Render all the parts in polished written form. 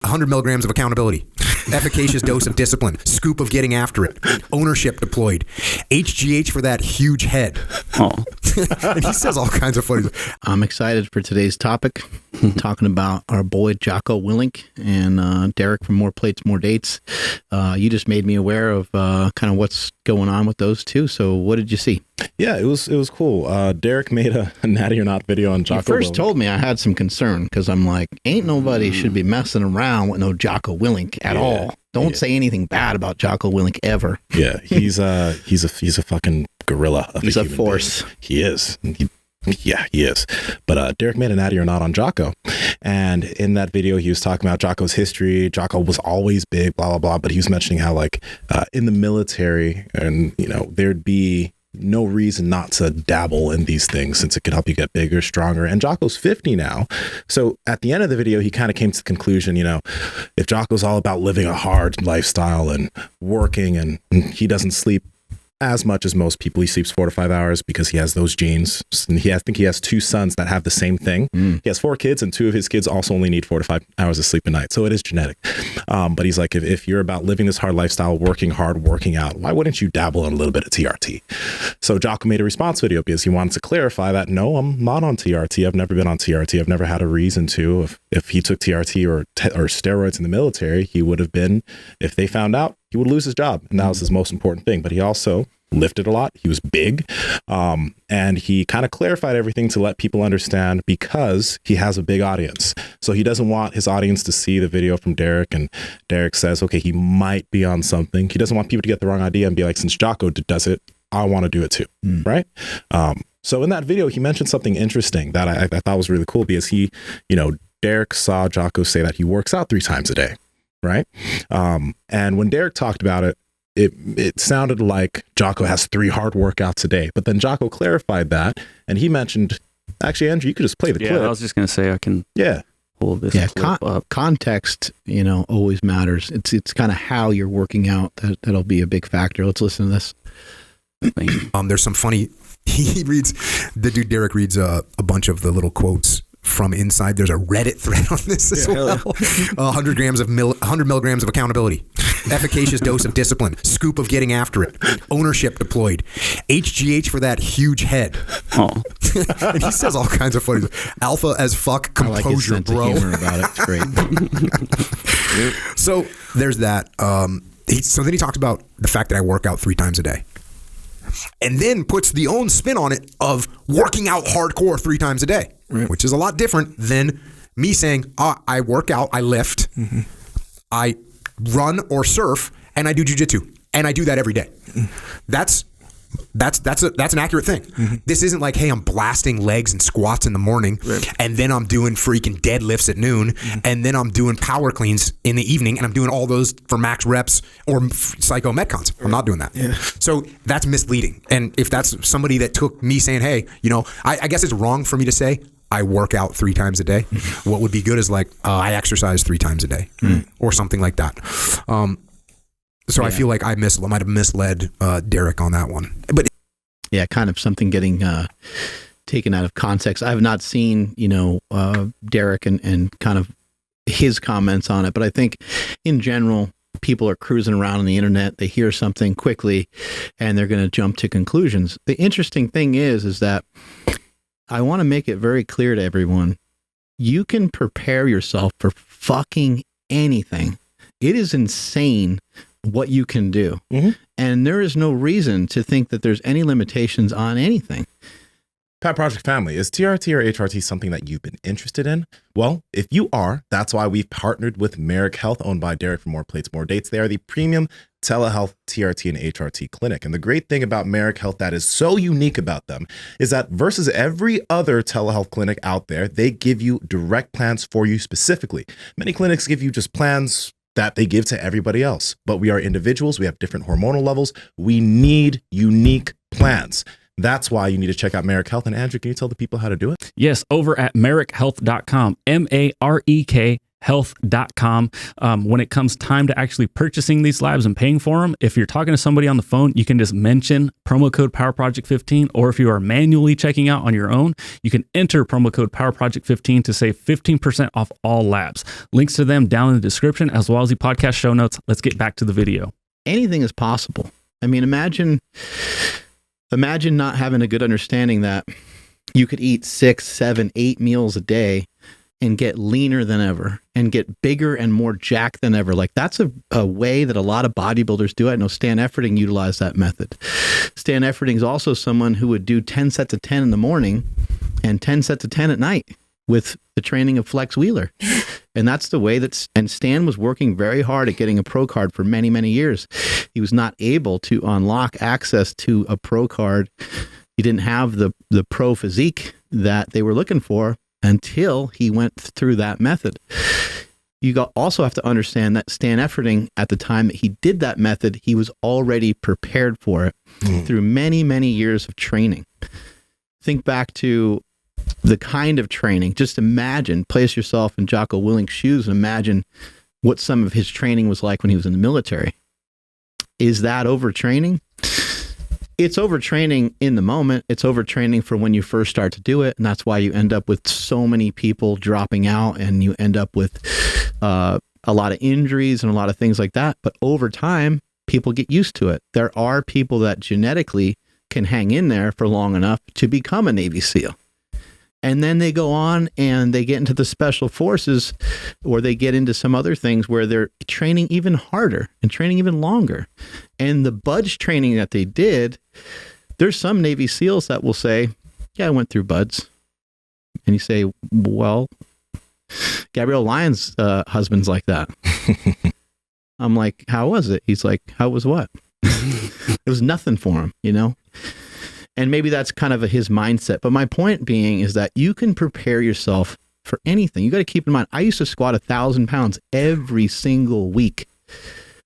100 milligrams of accountability. Efficacious dose of discipline. Scoop of getting after it. Ownership deployed. HGH for that huge head. Oh. And he says all kinds of funny stuff. I'm excited for today's topic. Talking about our boy Jocko Willink and Derek from More Plates, More Dates. You just made me aware of kind of what's going on with those two. So what did you see? Yeah, it was cool. Derek made a natty or not video on Jocko. You first told me I had some concern because I'm like, ain't nobody should be messing around with no Jocko Willink at all. Don't say anything bad about Jocko Willink ever. Yeah, he's a fucking gorilla. He's a force. Being. He is. He is. But Derek made a natty or not on Jocko. And in that video, he was talking about Jocko's history. Jocko was always big, blah, blah, blah. But he was mentioning how, like, in the military, and, you know, there'd be no reason not to dabble in these things since it could help you get bigger, stronger. And Jocko's 50 now. So at the end of the video, he kind of came to the conclusion, you know, if Jocko's all about living a hard lifestyle and working and he doesn't sleep as much as most people. He sleeps 4 to 5 hours because he has those genes. And I think he has 2 sons that have the same thing. He has 4 kids, and 2 of his kids also only need 4 to 5 hours of sleep a night. So it is genetic. But he's like, if you're about living this hard lifestyle, working hard, working out, why wouldn't you dabble in a little bit of TRT? So Jocko made a response video because he wanted to clarify that, no, I'm not on TRT. I've never been on TRT. I've never had a reason to. If he took TRT or steroids in the military, he would have been, if they found out, he would lose his job. And that was his most important thing. But he also lifted a lot. He was big. And he kind of clarified everything to let people understand because he has a big audience. So he doesn't want his audience to see the video from Derek. And Derek says, okay, he might be on something. He doesn't want people to get the wrong idea and be like, since Jocko does it, I want to do it too. Right. So in that video, he mentioned something interesting that I thought was really cool because Derek saw Jocko say that he works out 3 times a day. Right. And when Derek talked about it, it sounded like Jocko has 3 hard workouts a day. But then Jocko clarified that. And he mentioned, actually, Andrew, you could just play the clip. Yeah, I was just going to say I can pull this clip up. Context, always matters. It's kind of how you're working out. That'll be a big factor. Let's listen to this. There's some funny, Derek reads a bunch of the little quotes from inside. There's a Reddit thread on this as well. 100 milligrams of accountability. Efficacious dose of discipline. Scoop of getting after it. Ownership deployed. HGH for that huge head. Oh. And he says all kinds of funny stuff. Alpha as fuck. Composure, I like his sense bro. of humor about it. It's great. So there's that. So then he talks about the fact that I work out 3 times a day. And then puts the own spin on it of working out hardcore 3 times a day, which is a lot different than me saying, I work out, I lift, I run or surf, and I do jujitsu. And I do that every day. That's an accurate thing. This isn't like, hey, I'm blasting legs and squats in the morning, and then I'm doing freaking deadlifts at noon, and then I'm doing power cleans in the evening, and I'm doing all those for max reps or psycho metcons. I'm not doing that. So that's misleading. And if that's somebody that took me saying, hey, I guess it's wrong for me to say I work out 3 times a day. What would be good is like I exercise 3 times a day or something like that. So I feel like I might have misled Derek on that one. But kind of something getting taken out of context. I have not seen, Derek and kind of his comments on it, but I think in general, people are cruising around on the internet. They hear something quickly and they're going to jump to conclusions. The interesting thing is that I want to make it very clear to everyone, you can prepare yourself for fucking anything. It is insane what you can do. And there is no reason to think that there's any limitations on anything. Pat Project Family, is TRT or HRT something that you've been interested in? Well, if you are, that's why we've partnered with Merrick Health, owned by Derek from More Plates, More Dates. They are the premium telehealth TRT and HRT clinic. And the great thing about Merrick Health that is so unique about them is that versus every other telehealth clinic out there, they give you direct plans for you specifically. Many clinics give you just plans that they give to everybody else. But we are individuals. We have different hormonal levels. We need unique plans. That's why you need to check out Merrick Health. And Andrew, can you tell the people how to do it? Yes, over at merrickhealth.com, health.com. When it comes time to actually purchasing these labs and paying for them, if you're talking to somebody on the phone, you can just mention promo code PowerProject15, or if you are manually checking out on your own, you can enter promo code PowerProject15 to save 15% off all labs. Links to them down in the description, as well as the podcast show notes. Let's get back to the video. Anything is possible. I mean, imagine not having a good understanding that you could eat 6, 7, 8 meals a day and get leaner than ever and get bigger and more jacked than ever. Like, that's a way that a lot of bodybuilders do it. I know Stan Efferding utilized that method. Stan Efferding is also someone who would do 10 sets of 10 in the morning and 10 sets of 10 at night with the training of Flex Wheeler. And that's the way and Stan was working very hard at getting a pro card for many, many years. He was not able to unlock access to a pro card. He didn't have the pro physique that they were looking for until he went through that method. You also have to understand that Stan Efferding, at the time that he did that method, he was already prepared for it through many, many years of training. Think back to the kind of training. Just imagine, place yourself in Jocko Willink's shoes and imagine what some of his training was like when he was in the military. Is that overtraining? It's overtraining in the moment. It's overtraining for when you first start to do it. And that's why you end up with so many people dropping out, and you end up with a lot of injuries and a lot of things like that. But over time, people get used to it. There are people that genetically can hang in there for long enough to become a Navy SEAL. And then they go on and they get into the special forces, or they get into some other things where they're training even harder and training even longer. And the BUDS training that they did, there's some Navy SEALs that will say, yeah, I went through BUDS. And you say, well, Gabrielle Lyon's husband's like that. I'm like, how was it? He's like, how was what? It was nothing for him, you know? And maybe that's kind of his mindset. But my point being is that you can prepare yourself for anything. You got to keep in mind, I used to squat 1,000 pounds every single week.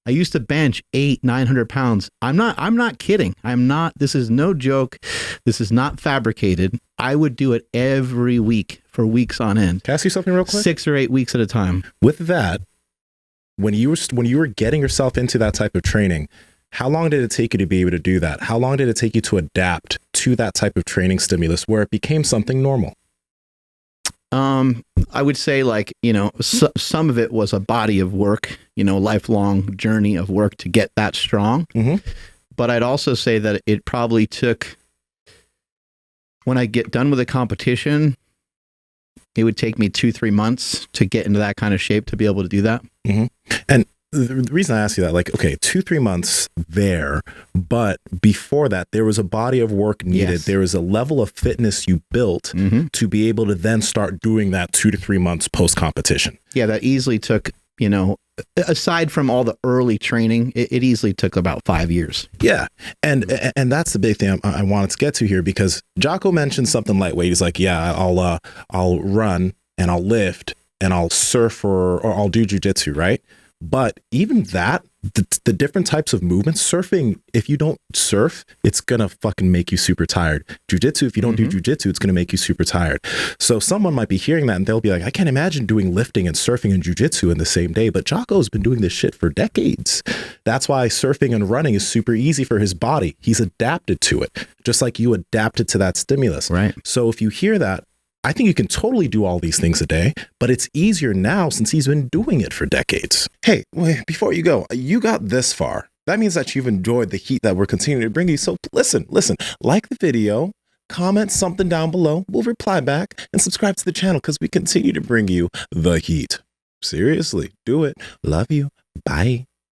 I used to bench 800-900 pounds. I'm not kidding. This is no joke. This is not fabricated. I would do it every week for weeks on end. Can I ask you something real quick? 6 or 8 weeks at a time. With that, when you were getting yourself into that type of training, how long did it take you to be able to do that? How long did it take you to adapt to that type of training stimulus where it became something normal? I would say, like, some of it was a body of work, lifelong journey of work to get that strong. Mm-hmm. But I'd also say that it probably took, when I get done with a competition, it would take me 2-3 months to get into that kind of shape to be able to do that. Mm-hmm. And the reason I ask you that, like, okay, 2-3 months there, but before that, there was a body of work needed. Yes. There was a level of fitness you built to be able to then start doing that 2 to 3 months post competition. Yeah, that easily took, aside from all the early training, it easily took about 5 years. Yeah. And that's the big thing I wanted to get to here, because Jocko mentioned something lightweight. He's like, yeah, I'll run and I'll lift and I'll surf or I'll do jujitsu, right? But even that, the different types of movements, surfing, if you don't surf, it's going to fucking make you super tired. Jiu-jitsu, if you don't do jiu-jitsu, it's going to make you super tired. So someone might be hearing that and they'll be like, I can't imagine doing lifting and surfing and jiu-jitsu in the same day. But Jocko's been doing this shit for decades. That's why surfing and running is super easy for his body. He's adapted to it, just like you adapted to that stimulus. Right. So if you hear that, I think you can totally do all these things a day, but it's easier now since he's been doing it for decades. Hey, wait, before you go, you got this far. That means that you've enjoyed the heat that we're continuing to bring you. So listen, like the video, comment something down below. We'll reply back, and subscribe to the channel because we continue to bring you the heat. Seriously, do it. Love you. Bye.